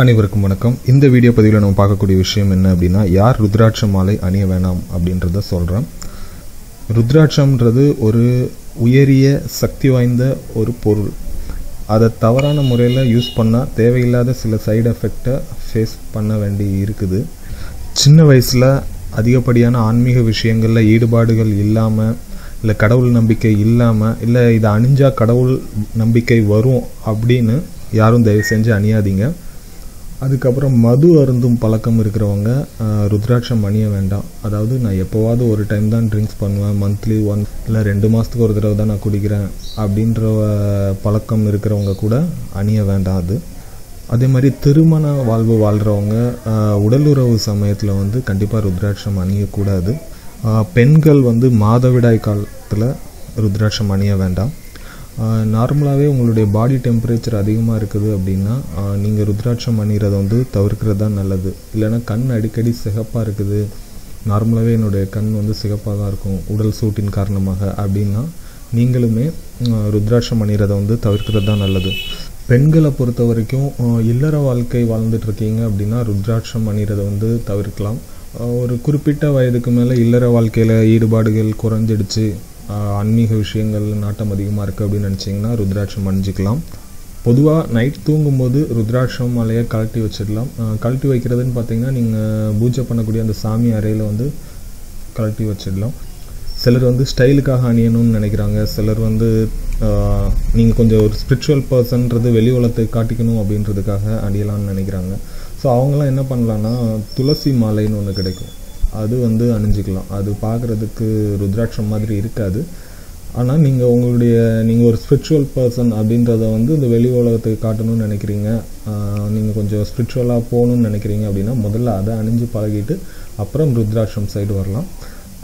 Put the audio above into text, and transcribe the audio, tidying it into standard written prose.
அனைவருக்கும் வணக்கம். இந்த வீடியோ பதிவில் நம்ம பார்க்கக்கூடிய விஷயம் என்ன அப்படின்னா, யார் ருத்ராட்ச மாலை அணிய வேணாம் அப்படின்றத சொல்கிறேன். ருத்ராட்சம்ன்றது ஒரு உயரிய சக்தி வாய்ந்த ஒரு பொருள். அதை தவறான முறையில் யூஸ் பண்ணால் தேவையில்லாத சில சைடு எஃபெக்டை ஃபேஸ் பண்ண வேண்டி இருக்குது. சின்ன வயசில் அதிகப்படியான ஆன்மீக விஷயங்களில் ஈடுபாடுகள் இல்லாமல், இல்லை கடவுள் நம்பிக்கை இல்லாமல், இல்லை இதை அணிஞ்சால் கடவுள் நம்பிக்கை வரும் அப்படின்னு யாரும் தயவு செஞ்சு அணியாதீங்க. அதுக்கப்புறம் மது அருந்தும் பழக்கம் இருக்கிறவங்க ருத்ராட்சம் அணிய வேண்டாம். அதாவது நான் எப்போவாவது ஒரு டைம் தான் ட்ரிங்க்ஸ் பண்ணுவேன், மந்த்லி ஒன்ஸ் இல்லை 2 மாதத்துக்கு ஒரு தடவை தான் நான் குடிக்கிறேன் அப்படின்ற பழக்கம் இருக்கிறவங்க கூட அணிய வேண்டாம். அதே மாதிரி திருமண வாழ்வு வாழ்கிறவங்க உடலுறவு சமயத்தில் கண்டிப்பாக ருத்ராட்சம் அணியக்கூடாது. பெண்கள் மாதவிடாய் காலத்தில் ருத்ராட்சம் அணிய வேண்டாம். நார்மலாகவே உங்களுடைய பாடி டெம்பரேச்சர் அதிகமாக இருக்குது அப்படின்னா நீங்கள் ருத்ராட்சம் அணிகிறத தவிர்க்கிறது தான் நல்லது. இல்லைனா கண் அடிக்கடி சிகப்பாக இருக்குது, நார்மலாகவே என்னுடைய கண் சிகப்பாக தான் இருக்கும் உடல் சூட்டின் காரணமாக அப்படின்னா நீங்களுமே ருத்ராட்சம் அணிகிறத தவிர்க்கிறது தான் நல்லது. பெண்களை பொறுத்த வரைக்கும் இல்லற வாழ்க்கை வாழ்ந்துட்டுருக்கீங்க அப்படின்னா ருத்ராட்சம் அணிகிறத தவிர்க்கலாம். ஒரு குறிப்பிட்ட வயதுக்கு மேலே இல்லற வாழ்க்கையில் ஈடுபாடுகள் குறைஞ்சிடுச்சு, ஆன்மீக விஷயங்கள் நாட்டம் அதிகமாக இருக்குது அப்படின்னு நினச்சிங்கன்னா ருத்ராட்சம் அணிஞ்சிக்கலாம். பொதுவாக நைட் தூங்கும்போது ருத்ராட்சம் மாலையை கழட்டி வச்சிடலாம். கழட்டி வைக்கிறதுன்னு பார்த்தீங்கன்னா நீங்கள் பூஜை பண்ணக்கூடிய அந்த சாமி அறையில் கழட்டி வச்சிடலாம். சிலர் ஸ்டைலுக்காக அணியணும்னு நினைக்கிறாங்க. சிலர் நீங்கள் கொஞ்சம் ஒரு ஸ்பிரிச்சுவல் பர்சன்றது வெளி உலகத்தை காட்டிக்கணும் அப்படின்றதுக்காக அணியலாம்னு நினைக்கிறாங்க. ஸோ அவங்களாம் என்ன பண்ணலான்னா துளசி மாலைன்னு ஒன்று கிடைக்கும், அது அணிஞ்சிக்கலாம். அது பார்க்குறதுக்கு ருத்ராட்சம் மாதிரி இருக்காது. ஆனால் நீங்கள் ஒரு ஸ்பிரிச்சுவல் பர்சன் அப்படின்றத இந்த வெளி உலகத்துக்கு காட்டணும்னு நினைக்கிறீங்க, நீங்கள் கொஞ்சம் ஸ்பிரிச்சுவலாக போகணுன்னு நினைக்கிறீங்க அப்படின்னா முதல்ல அதை அணிஞ்சு பழகிட்டு அப்புறம் ருத்ராட்சம் சைடு வரலாம்.